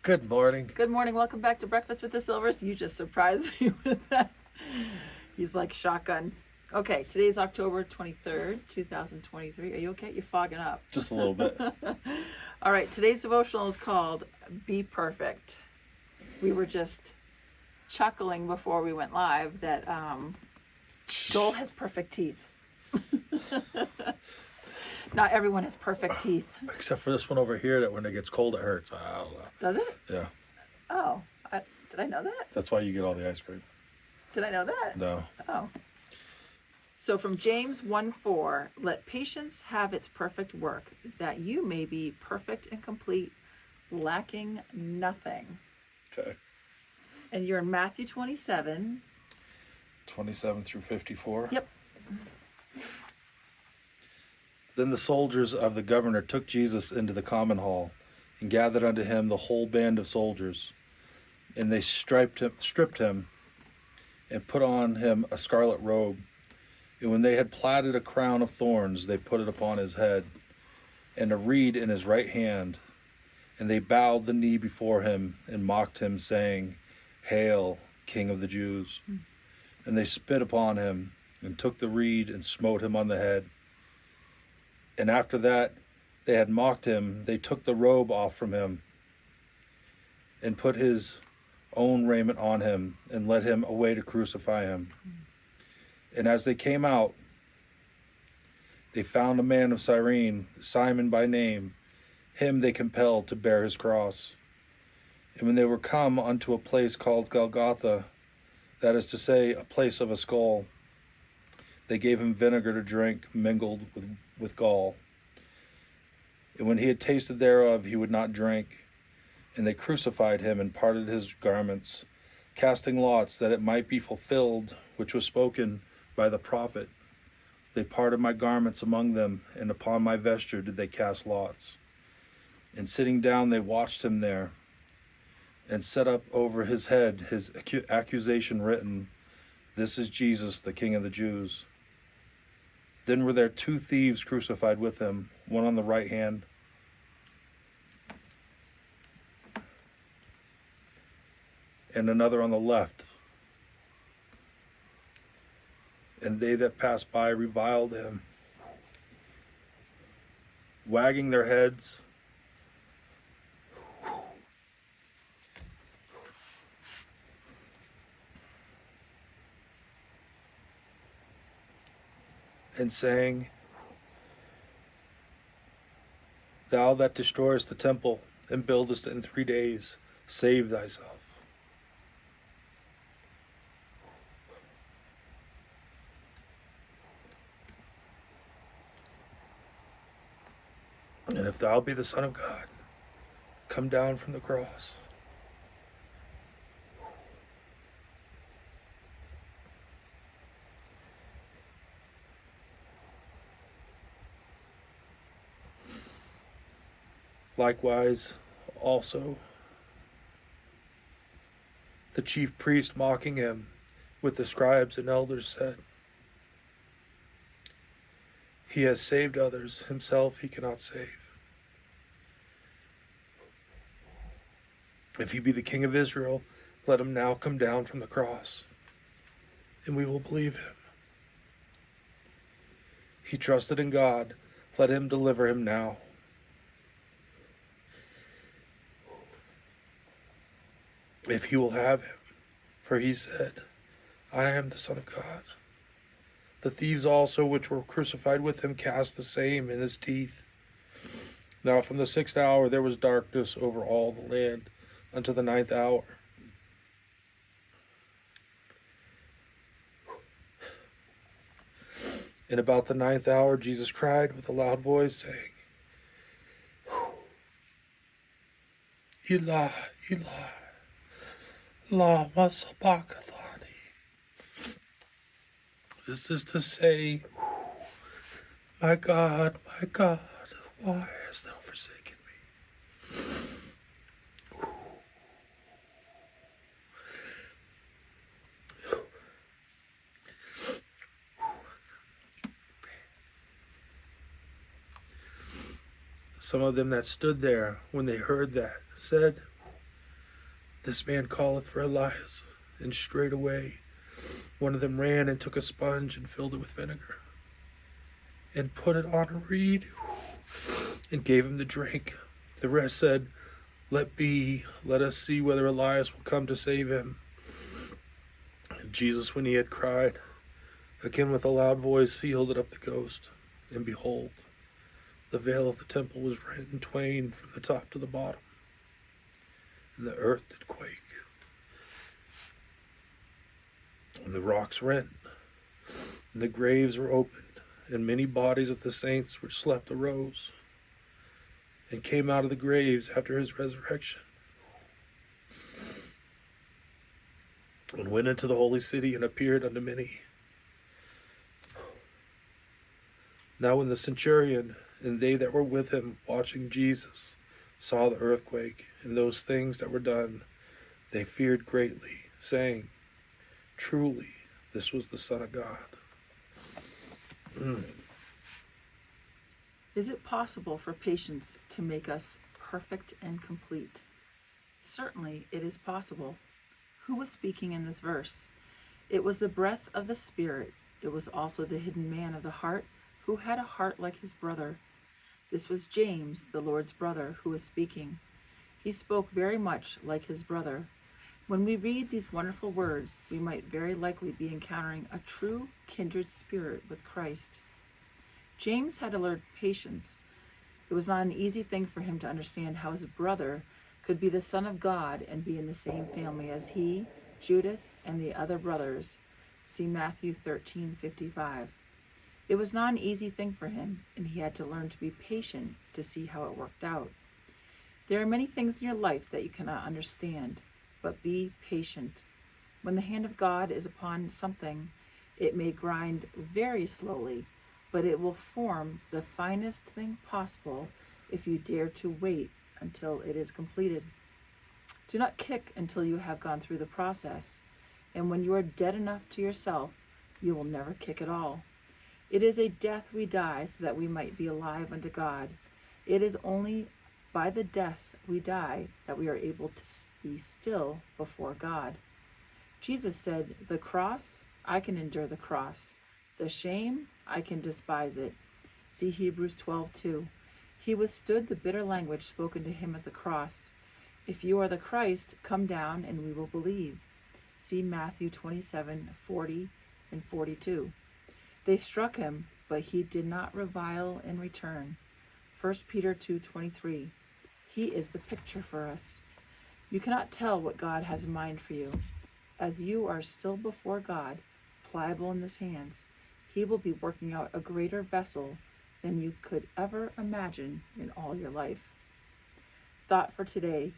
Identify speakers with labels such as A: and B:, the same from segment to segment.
A: Good morning.
B: Good morning. Welcome back to Breakfast with the Silvers. You just surprised me with that. He's like shotgun. Okay, today's October 23rd, 2023. Are you okay? You're fogging up.
A: Just a little bit.
B: All right, today's devotional is called Be Perfect. We were just chuckling before we went live that Joel has perfect teeth. Not everyone has perfect teeth.
A: Except for this one over here that when it gets cold it hurts. I don't know.
B: Does it?
A: Yeah.
B: Oh, did I know that?
A: That's why you get all the ice cream.
B: Did I know that?
A: No.
B: Oh. So from James 1:4, let patience have its perfect work, that you may be perfect and complete, lacking nothing.
A: Okay.
B: And you're in Matthew 27.
A: 27 through 54.
B: Yep.
A: Then the soldiers of the governor took Jesus into the common hall and gathered unto him the whole band of soldiers. And they stripped him and put on him a scarlet robe. And when they had platted a crown of thorns, they put it upon his head, and a reed in his right hand. And they bowed the knee before him and mocked him, saying, Hail, King of the Jews. And they spit upon him and took the reed and smote him on the head. And after that they had mocked him, they took the robe off from him and put his own raiment on him and led him away to crucify him. And as they came out, they found a man of Cyrene, Simon by name. Him they compelled to bear his cross. And when they were come unto a place called Golgotha, that is to say, a place of a skull, they gave him vinegar to drink mingled with gall. And when he had tasted thereof, he would not drink. And they crucified him and parted his garments, casting lots, that it might be fulfilled, which was spoken by the prophet. They parted my garments among them, and upon my vesture did they cast lots. And sitting down, they watched him there, and set up over his head his accusation written, This is Jesus, the King of the Jews. Then were there two thieves crucified with him, one on the right hand and another on the left. And they that passed by reviled him, wagging their heads, and saying, Thou that destroyest the temple and buildest it in 3 days, save thyself. And if thou be the Son of God, come down from the cross. Likewise, also, the chief priest mocking him with the scribes and elders said, He has saved others, himself he cannot save. If he be the King of Israel, let him now come down from the cross, and we will believe him. He trusted in God, let him deliver him now. If he will have him, for he said, I am the Son of God. The thieves also which were crucified with him cast the same in his teeth. Now from the 6th hour there was darkness over all the land unto the 9th hour. And about the 9th hour Jesus cried with a loud voice, saying, Eli, Eli, lama sabachthani. This is to say, my God, why hast thou forsaken me? Some of them that stood there, when they heard that, said,
C: This man calleth for Elias. And straightway one of them ran and took a sponge and filled it with vinegar, and put it on a reed, and gave him to drink. The rest said, Let be, let us see whether Elias will come to save him. And Jesus, when he had cried, again with a loud voice, he yielded up the ghost. And behold, the veil of the temple was rent in twain from the top to the bottom, and the earth did quake, and the rocks rent, and the graves were opened, and many bodies of the saints which slept arose, and came out of the graves after his resurrection, and went into the holy city, and appeared unto many. Now when the centurion and they that were with him watching Jesus saw the earthquake and those things that were done, they feared greatly, saying, Truly, this was the Son of God.
B: Is it possible for patience to make us perfect and complete? Certainly it is possible. Who was speaking in this verse? It was the breath of the Spirit. It was also the hidden man of the heart, who had a heart like his brother. This was James, the Lord's brother, who was speaking. He spoke very much like his brother. When we read these wonderful words, we might very likely be encountering a true kindred spirit with Christ. James had to learn patience. It was not an easy thing for him to understand how his brother could be the Son of God and be in the same family as he, Judas, and the other brothers. See Matthew 13:55. It was not an easy thing for him, and he had to learn to be patient to see how it worked out. There are many things in your life that you cannot understand, but be patient. When the hand of God is upon something, it may grind very slowly, but it will form the finest thing possible if you dare to wait until it is completed. Do not kick until you have gone through the process, and when you are dead enough to yourself, you will never kick at all. It is a death we die so that we might be alive unto God. It is only by the deaths we die that we are able to be still before God. Jesus said, The cross, I can endure the cross. The shame, I can despise it. See Hebrews 12:2. He withstood the bitter language spoken to him at the cross. If you are the Christ, come down and we will believe. See Matthew 27:40 and 42. They struck him, but he did not revile in return. 1 Peter 2:23. He is the picture for us. You cannot tell what God has in mind for you. As you are still before God, pliable in his hands, he will be working out a greater vessel than you could ever imagine in all your life. Thought for today.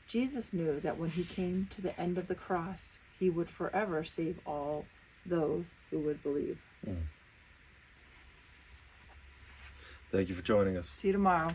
B: Jesus knew that when he came to the end of the cross, he would forever save all those who would believe.
A: Thank you for joining us.
B: See you tomorrow.